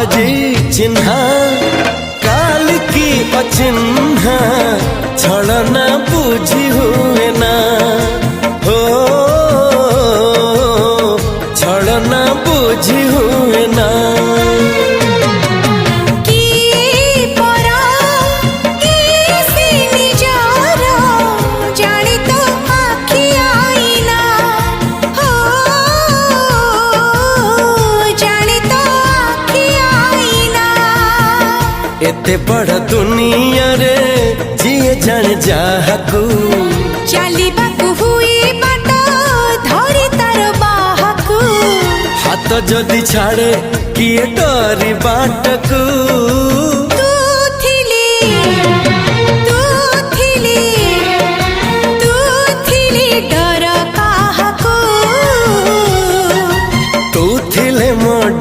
आजी चिन्हा काल की अचिन्हा छलना बुझी हुए ना हो छलना बुझी हुए ना एते बड़ दुनिया रे जिए जान जाहकू चलिबाकू हुई बाट धरी तार बाहकू हाथ जदि छाड़े किए डरी बाटकू तू थिली